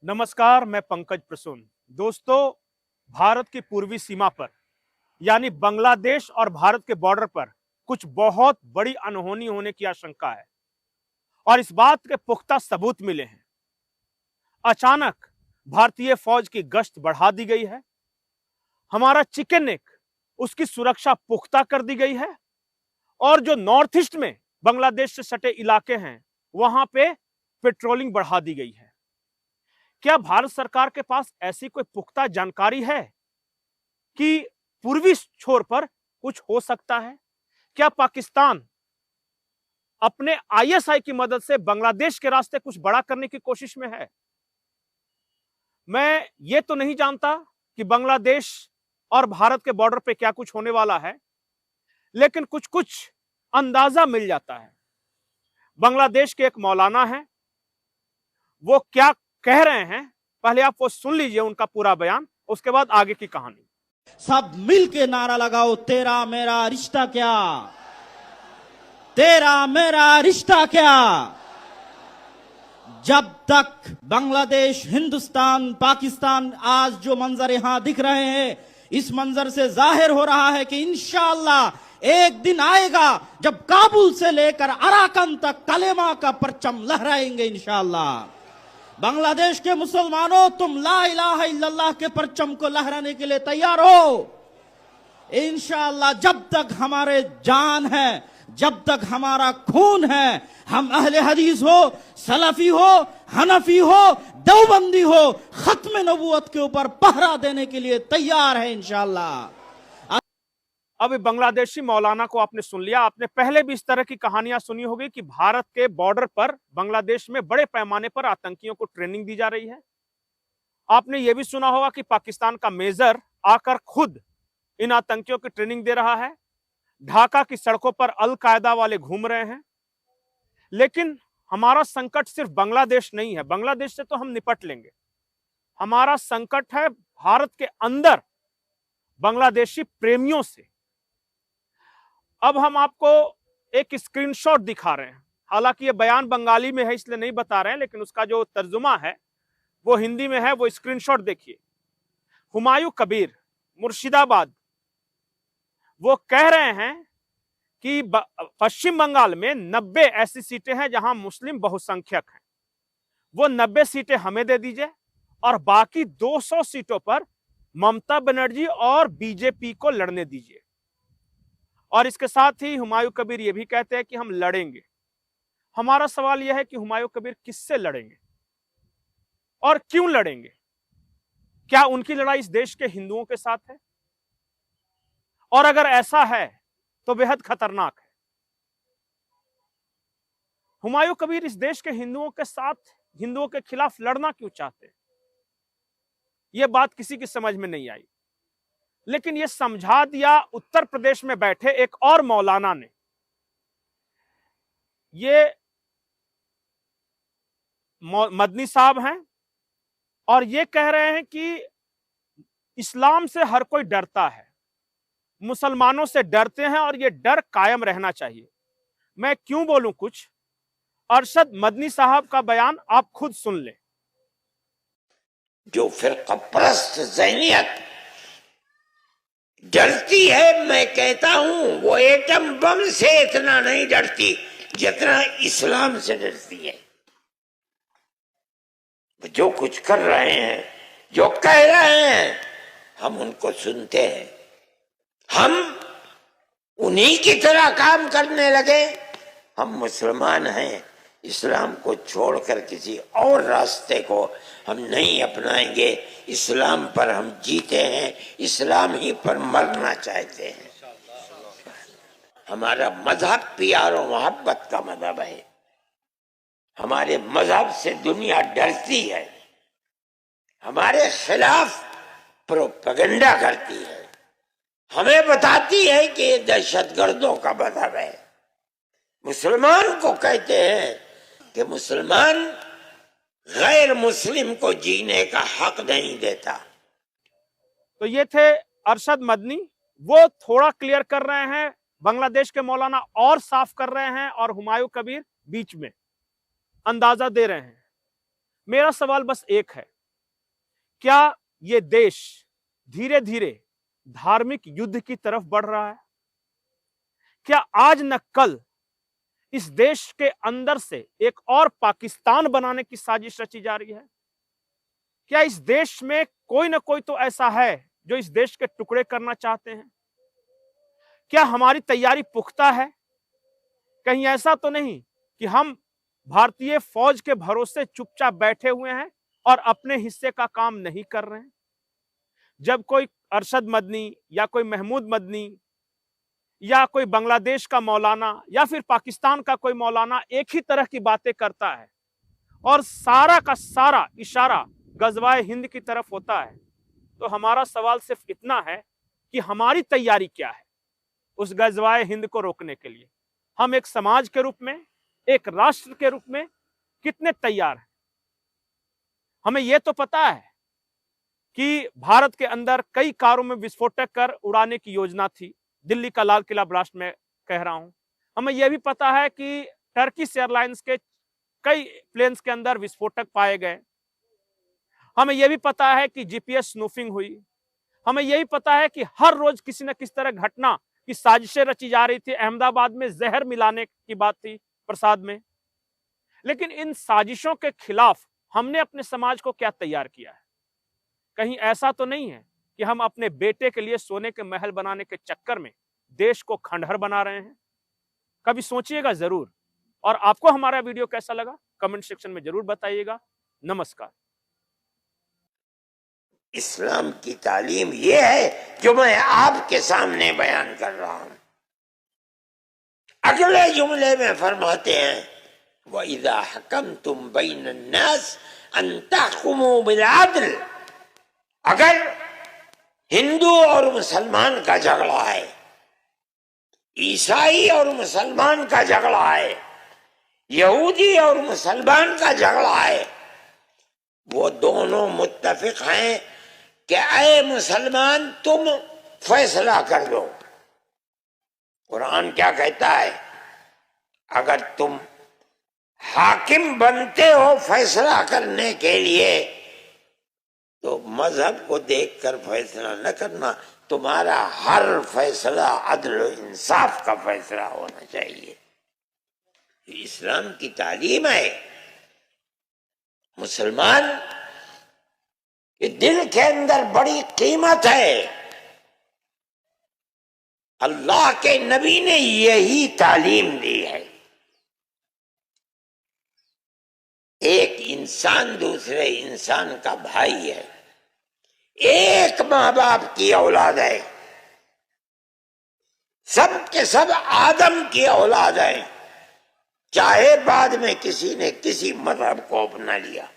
नमस्कार, मैं पंकज प्रसून। दोस्तों, भारत की पूर्वी सीमा पर यानी बांग्लादेश और भारत के बॉर्डर पर कुछ बहुत बड़ी अनहोनी होने की आशंका है और इस बात के पुख्ता सबूत मिले हैं। अचानक भारतीय फौज की गश्त बढ़ा दी गई है, हमारा चिकन नेक उसकी सुरक्षा पुख्ता कर दी गई है और जो नॉर्थ ईस्ट में बांग्लादेश से सटे इलाके हैं वहां पे पेट्रोलिंग बढ़ा दी गई है। क्या भारत सरकार के पास ऐसी कोई पुख्ता जानकारी है कि पूर्वी छोर पर कुछ हो सकता है? क्या पाकिस्तान अपने आईएसआई की मदद से बांग्लादेश के रास्ते कुछ बड़ा करने की कोशिश में है? मैं ये तो नहीं जानता कि बांग्लादेश और भारत के बॉर्डर पे क्या कुछ होने वाला है, लेकिन कुछ कुछ अंदाजा मिल जाता है। बांग्लादेश के एक मौलाना हैं, वो क्या कह रहे हैं, पहले आप वो सुन लीजिए उनका पूरा बयान, उसके बाद आगे की कहानी। सब मिल के नारा लगाओ, तेरा मेरा रिश्ता क्या, तेरा मेरा रिश्ता क्या। जब तक बांग्लादेश, हिंदुस्तान, पाकिस्तान, आज जो मंजर यहां दिख रहे हैं, इस मंजर से जाहिर हो रहा है कि इंशाअल्लाह एक दिन आएगा जब काबुल से लेकर अराकन तक कलेमा का परचम लहराएंगे इंशाअल्लाह। बांग्लादेश के मुसलमानों, तुम ला इलाहा इल्लल्लाह के परचम को लहराने के लिए तैयार हो? इंशाअल्लाह जब तक हमारे जान है, जब तक हमारा खून है, हम अहले हदीस हो, सलफी हो, हनफी हो, देवबंदी हो, खत्म नबूवत के ऊपर पहरा देने के लिए तैयार है इंशाअल्लाह। अब बांग्लादेशी मौलाना को आपने सुन लिया। आपने पहले भी इस तरह की कहानियां सुनी होगी कि भारत के बॉर्डर पर बांग्लादेश में बड़े पैमाने पर आतंकियों को ट्रेनिंग दी जा रही है। आपने यह भी सुना होगा कि पाकिस्तान का मेजर आकर खुद इन आतंकियों की ट्रेनिंग दे रहा है। ढाका की सड़कों पर अल कायदा वाले घूम रहे हैं। लेकिन हमारा संकट सिर्फ बांग्लादेश नहीं है, बांग्लादेश से तो हम निपट लेंगे। हमारा संकट है भारत के अंदर बांग्लादेशी प्रेमियों से। अब हम आपको एक स्क्रीनशॉट दिखा रहे हैं। हालांकि ये बयान बंगाली में है इसलिए नहीं बता रहे हैं, लेकिन उसका जो तर्जुमा है वो हिंदी में है। वो स्क्रीनशॉट देखिए। हुमायूं कबीर, मुर्शिदाबाद, वो कह रहे हैं कि पश्चिम बंगाल में 90 ऐसी सीटें हैं जहां मुस्लिम बहुसंख्यक हैं। वो 90 सीटें हमें दे दीजिए और बाकी 200 सीटों पर ममता बनर्जी और बीजेपी को लड़ने दीजिए। और इसके साथ ही हुमायूं कबीर ये भी कहते हैं कि हम लड़ेंगे। हमारा सवाल यह है कि हुमायूं कबीर किससे लड़ेंगे और क्यों लड़ेंगे? क्या उनकी लड़ाई इस देश के हिंदुओं के साथ है? और अगर ऐसा है तो बेहद खतरनाक है। हुमायूं कबीर इस देश के हिंदुओं के साथ, हिंदुओं के खिलाफ लड़ना क्यों चाहते हैं? यह बात किसी की समझ में नहीं आई। लेकिन यह समझा दिया उत्तर प्रदेश में बैठे एक और मौलाना ने। ये मदनी साहब हैं और ये कह रहे हैं कि इस्लाम से हर कोई डरता है, मुसलमानों से डरते हैं और ये डर कायम रहना चाहिए। मैं क्यों बोलूं कुछ? अरशद मदनी साहब का बयान आप खुद सुन लें। जो फिरका परस्त ज़हनियत डरती है, मैं कहता हूं वो एटम बम से इतना नहीं डरती जितना इस्लाम से डरती है। जो कुछ कर रहे हैं, जो कह रहे हैं, हम उनको सुनते हैं। हम उन्हीं की तरह काम करने लगे। हम मुसलमान हैं, इस्लाम को छोड़कर किसी और रास्ते को हम नहीं अपनाएंगे। इस्लाम पर हम जीते हैं, इस्लाम ही पर मरना चाहते हैं। हमारा मजहब प्यार और मोहब्बत का मजहब है। हमारे मजहब से दुनिया डरती है, हमारे खिलाफ प्रोपेगेंडा करती है, हमें बताती है कि ये दहशतगर्दों का मजहब है। मुसलमान को कहते हैं कि मुसलमान गैर मुस्लिम को जीने का हक नहीं देता। तो ये थे अरशद मदनी। वो थोड़ा क्लियर कर रहे हैं, बांग्लादेश के मौलाना और साफ कर रहे हैं और हुमायूं कबीर बीच में अंदाजा दे रहे हैं। मेरा सवाल बस एक है, क्या ये देश धीरे धीरे धार्मिक युद्ध की तरफ बढ़ रहा है? क्या आज न कल इस देश के अंदर से एक और पाकिस्तान बनाने की साजिश रची जा रही है? क्या इस देश में कोई ना कोई तो ऐसा है जो इस देश के टुकड़े करना चाहते हैं? क्या हमारी तैयारी पुख्ता है? कहीं ऐसा तो नहीं कि हम भारतीय फौज के भरोसे चुपचाप बैठे हुए हैं और अपने हिस्से का काम नहीं कर रहे हैं? जब कोई अरशद मदनी या कोई महमूद मदनी या कोई बांग्लादेश का मौलाना या फिर पाकिस्तान का कोई मौलाना एक ही तरह की बातें करता है और सारा का सारा इशारा गजवाए हिंद की तरफ होता है, तो हमारा सवाल सिर्फ इतना है कि हमारी तैयारी क्या है उस गजवाए हिंद को रोकने के लिए? हम एक समाज के रूप में, एक राष्ट्र के रूप में कितने तैयार हैं? हमें यह तो पता है कि भारत के अंदर कई कारों में विस्फोटक कर उड़ाने की योजना थी, दिल्ली का लाल किला ब्लास्ट में कह रहा हूं। हमें यह भी पता है कि टर्किश एयरलाइंस के कई प्लेन्स के अंदर विस्फोटक पाए गए। हमें यह भी पता है कि जीपीएस स्नूफिंग हुई। हमें यही पता है कि हर रोज किसी न किसी तरह घटना की साजिशें रची जा रही थी। अहमदाबाद में जहर मिलाने की बात थी प्रसाद में। लेकिन इन साजिशों के खिलाफ हमने अपने समाज को क्या तैयार किया है? कहीं ऐसा तो नहीं है कि हम अपने बेटे के लिए सोने के महल बनाने के चक्कर में देश को खंडहर बना रहे हैं? कभी सोचिएगा जरूर। और आपको हमारा वीडियो कैसा लगा कमेंट सेक्शन में जरूर बताइएगा। नमस्कार। इस्लाम की तालीम ये है जो मैं आपके सामने बयान कर रहा हूं। अगले जुमले में फरमाते हैं, वइज़ा हकमतुम बैनन्नास अन तहकुमू बिल-अदल। अगर हिंदू और मुसलमान का झगड़ा है, ईसाई और मुसलमान का झगड़ा है, यहूदी और मुसलमान का झगड़ा है, वो दोनों मुत्तफिक हैं कि ऐ मुसलमान तुम फैसला कर दो। कुरान क्या कहता है? अगर तुम हाकिम बनते हो फैसला करने के लिए तो मजहब को देखकर फैसला न करना, तुम्हारा हर फैसला अदल और इंसाफ का फैसला होना चाहिए। इस्लाम की तालीम है। मुसलमान के दिल के अंदर बड़ी कीमत है। अल्लाह के नबी ने यही तालीम दी है। एक इंसान दूसरे इंसान का भाई है, एक माँ बाप की औलाद है, सब के सब आदम की औलाद है, चाहे बाद में किसी ने किसी मजहब को अपना लिया।